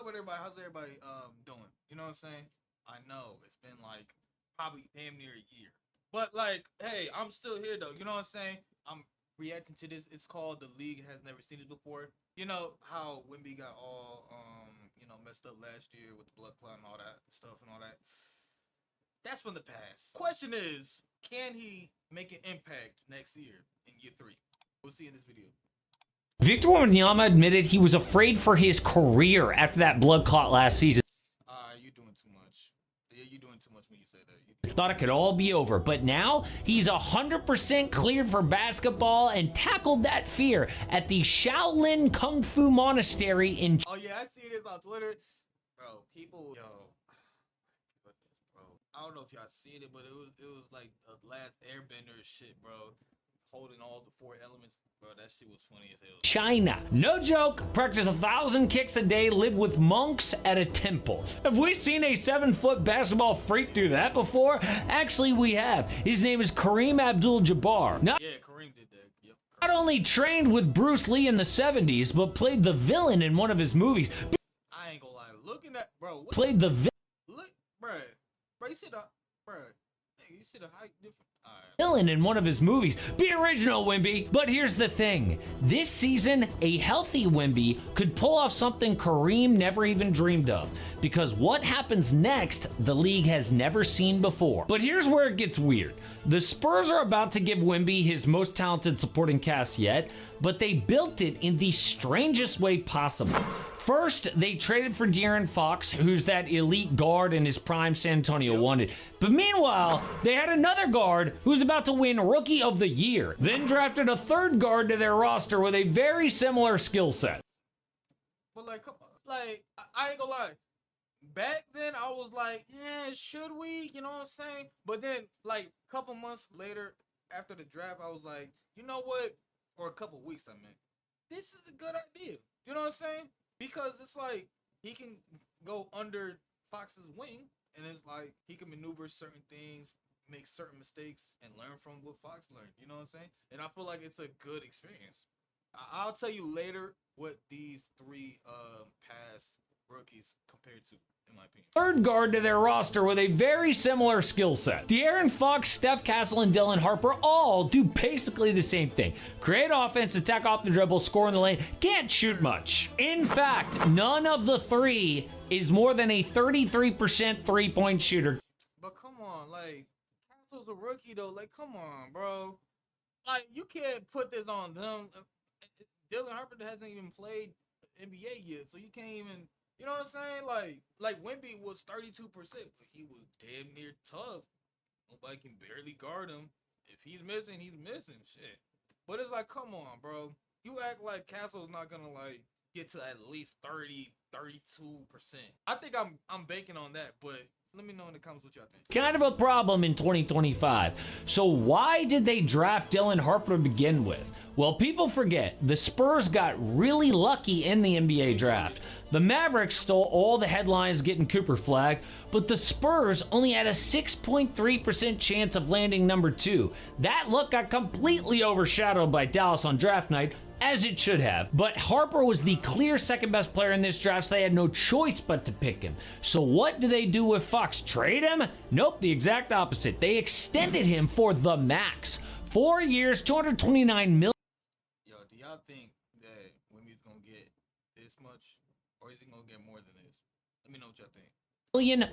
up with everybody? How's everybody doing? You know what I'm saying? I know it's been like probably damn near a year. But like, hey, I'm still here though. You know what I'm saying? I'm reacting to this. It's called The League Has Never Seen This Before. You know how Wemby got all messed up last year with the blood clot and all that stuff and all that. That's from the past. Question is, can he make an impact next year in year 3? We'll see in this video. Victor Wembanyama admitted he was afraid for his career after that blood clot last season. You're doing too much. Yeah, you're doing too much when you say that. Thought it could all be over, but now he's 100% cleared for basketball and tackled that fear at the Shaolin Kung Fu Monastery in... Oh yeah, I see this on Twitter. Bro, people, bro. I don't know if y'all seen it, but it was like a last airbender shit, bro. Holding all the 4 elements, bro. That shit was funny as hell. China. No joke. Practice 1,000 kicks a day. Live with monks at a temple. Have we seen a 7-foot basketball freak do that before? Actually, we have. His name is Kareem Abdul-Jabbar. Yeah, Kareem did that. Yep. Not only trained with Bruce Lee in the 70s, but played the villain in one of his movies. I ain't gonna lie. Looking at, bro. Played the villain. Look, bro. Bro, you see the, bro. Hey, you see the height difference? Villain in one of his movies. Be original, Wemby. But here's the thing. This season, a healthy Wemby could pull off something Kareem never even dreamed of. Because what happens next, the league has never seen before. But here's where it gets weird. The Spurs are about to give Wemby his most talented supporting cast yet, but they built it in the strangest way possible. First, they traded for De'Aaron Fox, who's that elite guard in his prime San Antonio wanted. But meanwhile, they had another guard who's about to win Rookie of the Year, then drafted a third guard to their roster with a very similar skill set. But like, come on, like, I ain't gonna lie. Back then, I was like, yeah, should we? You know what I'm saying? But then, like, a couple months later, after the draft, I was like, you know what? Or a couple weeks, I meant, this is a good idea. You know what I'm saying? Because it's like he can go under Fox's wing, and it's like he can maneuver certain things, make certain mistakes, and learn from what Fox learned. You know what I'm saying? And I feel like it's a good experience. I'll tell you later what these 3 past rookies compared to, in my opinion. Third guard to their roster with a very similar skill set. De'Aaron Fox, Steph Castle, and Dylan Harper all do basically the same thing. Create offense, attack off the dribble, score in the lane, can't shoot much. In fact, none of the 3 is more than a 33% three-point shooter. But come on, like, Castle's a rookie though. Like, come on, bro. Like, you can't put this on them. Dylan Harper hasn't even played NBA yet, so you can't even... You know what I'm saying? Like Wemby was 32%, but he was damn near tough. Nobody can barely guard him. If he's missing, he's missing. Shit. But it's like, come on, bro. You act like Castle's not gonna like get to at least 30, 32%. I think I'm banking on that, but let me know in the comments what y'all think. Kind of a problem in 2025. So why did they draft Dylan Harper to begin with? Well, people forget, the Spurs got really lucky in the NBA draft. The Mavericks stole all the headlines getting Cooper Flag, but the Spurs only had a 6.3% chance of landing number 2. That luck got completely overshadowed by Dallas on draft night, as it should have. But Harper was the clear second best player in this draft, so they had no choice but to pick him. So what do they do with Fox? Trade him? Nope, the exact opposite. They extended him for the max. 4 years, $229 million. Yo, do y'all think that Wemby's gonna get this much, or is he gonna get more than this? Let me know what y'all think. $1 million.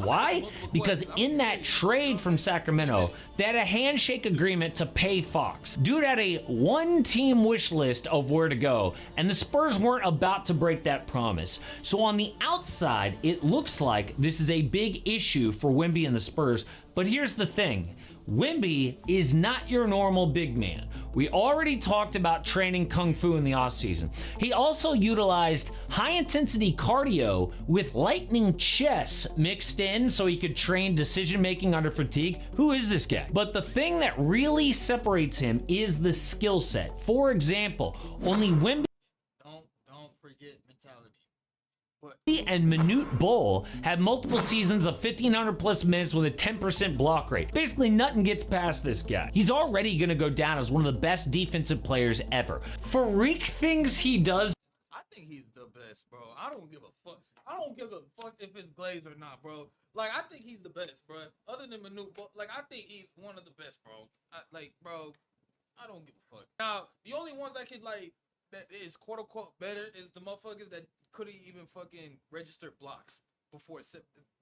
Why? Because in that trade from Sacramento, they had a handshake agreement to pay Fox. Dude had a 1-team wish list of where to go, and the Spurs weren't about to break that promise. So on the outside, it looks like this is a big issue for Wemby and the Spurs. But here's the thing. Wemby is not your normal big man. We already talked about training Kung Fu in the offseason. He also utilized high-intensity cardio with lightning chess mixed in so he could train decision-making under fatigue. Who is this guy? But the thing that really separates him is the skill set. For example, only Wemby Don't forget mentality. and Manute Bol have multiple seasons of 1,500 plus minutes with a 10% block rate. Basically, nothing gets past this guy. He's already going to go down as one of the best defensive players ever. Freak things he does. I think think he's the best, bro. I don't give a fuck. I don't give a fuck if it's Glaze or not, bro. Like, I think he's the best, bro. Other than Manute, but like, I think he's one of the best, bro. Bro, I don't give a fuck. Now, the only ones that could like that is quote unquote better is the motherfuckers that couldn't even fucking register blocks before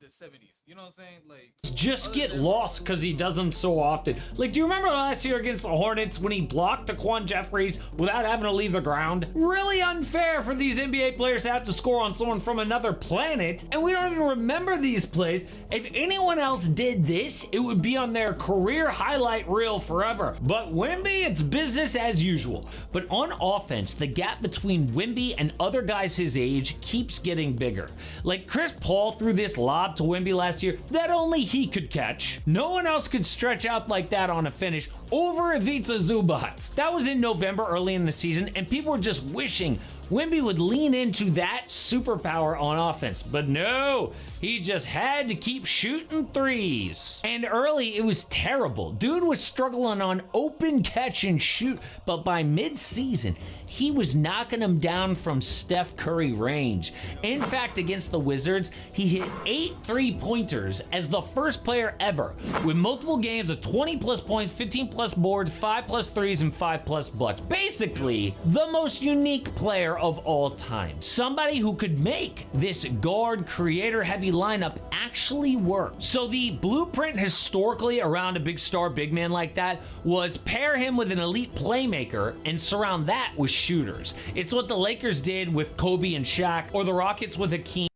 the 70s. You know what I'm saying? Like, just get lost because he does them so often. Like, do you remember last year against the Hornets when he blocked Daquan Jeffries without having to leave the ground? Really unfair for these NBA players to have to score on someone from another planet, and we don't even remember these plays. If anyone else did this, it would be on their career highlight reel forever. But Wemby, it's business as usual. But on offense, the gap between Wemby and other guys his age keeps getting bigger. Like Chris Paul threw this lob to Wemby last year that only he could catch. No one else could stretch out like that on a finish over Ivica Zubac. That was in November early in the season, and people were just wishing Wemby would lean into that superpower on offense, but no, he just had to keep shooting threes. And early, it was terrible. Dude was struggling on open catch and shoot, but by mid-season, he was knocking them down from Steph Curry range. In fact, against the Wizards, he hit 8 3-pointers as the first player ever with multiple games of 20-plus points, 15-plus boards, 5-plus threes, and 5-plus blocks. Basically, the most unique player of all time. Somebody who could make this guard creator-heavy lineup actually work. So the blueprint historically around a big star big man like that was pair him with an elite playmaker and surround that with shooters. It's what the Lakers did with Kobe and Shaq, or the Rockets with Hakeem.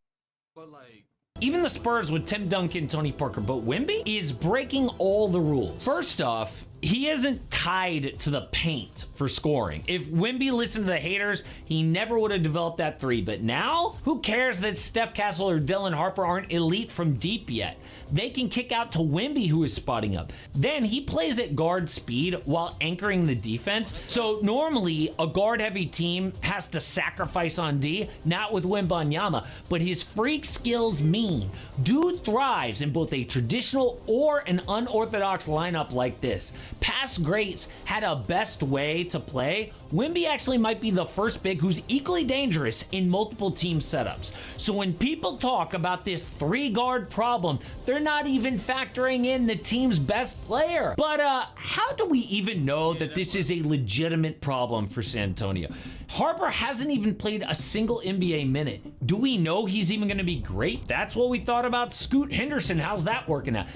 But like, even the Spurs with Tim Duncan and Tony Parker. But Wemby is breaking all the rules. First off, he isn't tied to the paint for scoring. If Wemby listened to the haters, he never would have developed that three. But now, who cares that Steph Castle or Dylan Harper aren't elite from deep yet? They can kick out to Wemby, who is spotting up. Then he plays at guard speed while anchoring the defense. So normally, a guard-heavy team has to sacrifice on D, not with Wembanyama, but his freak skills mean dude thrives in both a traditional or an unorthodox lineup like this. Past greats had a best way to play. Wemby actually might be the first big who's equally dangerous in multiple team setups. So when people talk about this 3-guard problem, they're not even factoring in the team's best player. But how do we even know that this is a legitimate problem for San Antonio? Harper hasn't even played a single NBA minute. Do we know he's even going to be great? That's what we thought about Scoot Henderson. How's that working out?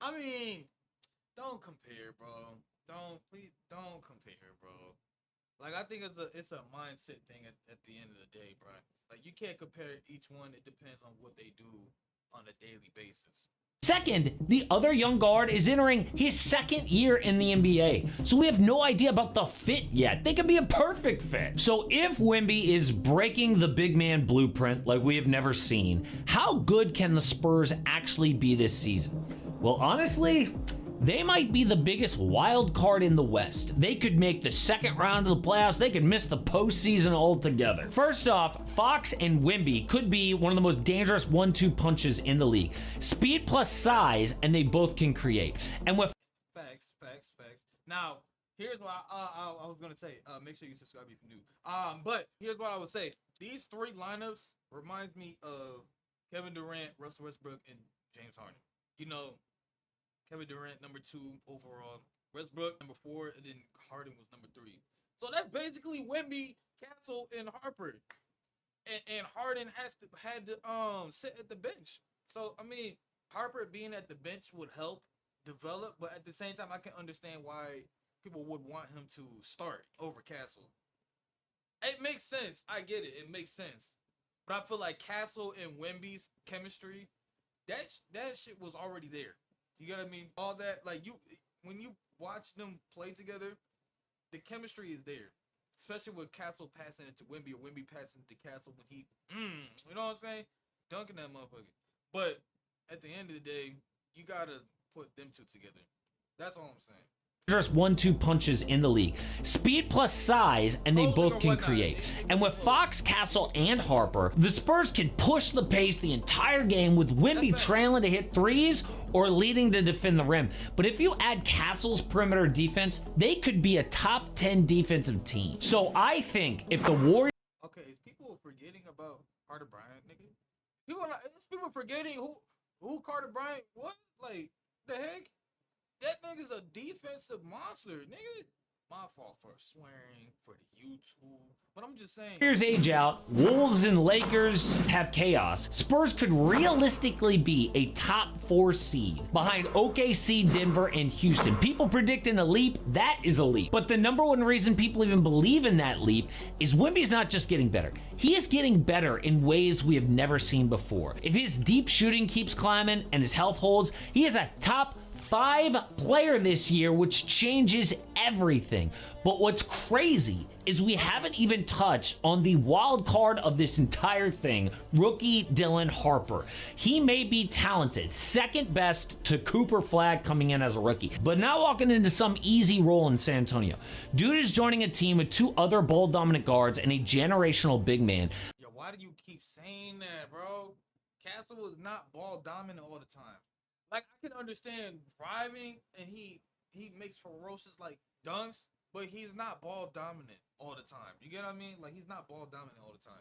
I mean, don't compare, bro. Please don't compare, bro. Like, I think it's a mindset thing at the end of the day, bro. Like, you can't compare each one. It depends on what they do on a daily basis. Second, the other young guard is entering his second year in the NBA, so we have no idea about the fit yet. They could be a perfect fit. So if Wemby is breaking the big man blueprint like we have never seen, how good can the Spurs actually be this season? Well, honestly, they might be the biggest wild card in the West. They could make the second round of the playoffs. They could miss the postseason altogether. First off, Fox and Wemby could be one of the most dangerous 1-2 punches in the league. Speed plus size, and they both can create. And with Facts. Now, here's what I was gonna say. Make sure you subscribe if you're new. But here's what I would say. These 3 lineups reminds me of Kevin Durant, Russell Westbrook, and James Harden. You know, Kevin Durant number 2 overall, Westbrook number 4, and then Harden was number 3. So that's basically Wemby, Castle, and Harper. And Harden had to sit at the bench. So I mean, Harper being at the bench would help develop, but at the same time, I can understand why people would want him to start over Castle. It makes sense. I get it. It makes sense. But I feel like Castle and Wemby's chemistry, that shit was already there. You get what I mean? All that, like, when you watch them play together, the chemistry is there. Especially with Castle passing it to Wemby, or Wemby passing it to Castle when he, you know what I'm saying? Dunking that motherfucker. But at the end of the day, you gotta put them two together. That's all I'm saying. Just 1-2 punches in the league. Speed plus size, and they both can create. And with Fox, Castle, and Harper, the Spurs can push the pace the entire game with Wemby trailing to hit threes or leading to defend the rim. But if you add Castle's perimeter defense, they could be a top 10 defensive team. So I think if the Warriors... Okay, is people people forgetting about Carter Bryant, nigga? It's people forgetting who Carter Bryant was. Like, the heck? That nigga's a defensive monster, nigga. My fault for swearing for the YouTube, but I'm just saying. Here's age out. Wolves and Lakers have chaos. Spurs could realistically be a top 4 seed behind OKC, Denver, and Houston. People predicting a leap. That is a leap. But the number one reason people even believe in that leap is Wemby's not just getting better. He is getting better in ways we have never seen before. If his deep shooting keeps climbing and his health holds, he is a top 5 player this year, which changes everything. But what's crazy is we haven't even touched on the wild card of this entire thing, rookie Dylan Harper. He may be talented, second best to Cooper Flagg coming in as a rookie, but not walking into some easy role in San Antonio. Dude is joining a team with 2 other ball-dominant guards and a generational big man. Yo, why do you keep saying that, bro? Castle is not ball dominant all the time. Like, I can understand driving and he makes ferocious like dunks, but he's not ball dominant all the time. You get what I mean? Like, he's not ball dominant all the time.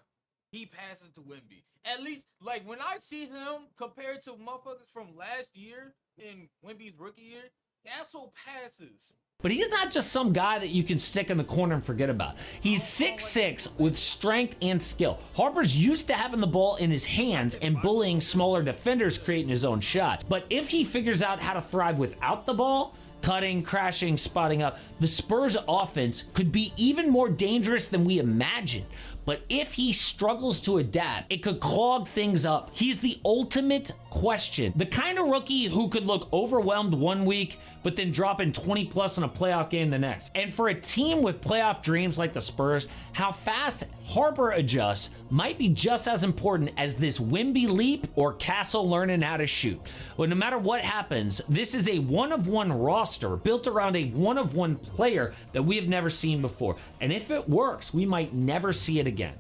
He passes to Wemby. At least, like, when I see him compared to motherfuckers from last year in Wemby's rookie year, Castle passes. But he's not just some guy that you can stick in the corner and forget about. He's 6'6" with strength and skill. Harper's used to having the ball in his hands and bullying smaller defenders, creating his own shot. But if he figures out how to thrive without the ball, cutting, crashing, spotting up, the Spurs offense could be even more dangerous than we imagine. But if he struggles to adapt, it could clog things up. He's the ultimate question. The kind of rookie who could look overwhelmed one week, but then dropping 20 plus in a playoff game the next. And for a team with playoff dreams like the Spurs, how fast Harper adjusts might be just as important as this Wemby leap or Castle learning how to shoot. But no matter what happens, this is a one-of-one roster built around a one-of-one player that we have never seen before. And if it works, we might never see it again.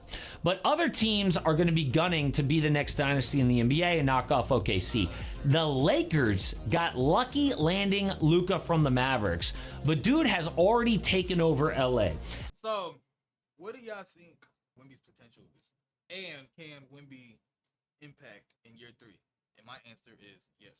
But other teams are going to be gunning to be the next dynasty in the NBA and knock off OKC. The Lakers got lucky landing Luka from the Mavericks, but dude has already taken over LA. So, what do y'all think Wemby's potential is? And can Wemby impact in year 3? And my answer is yes.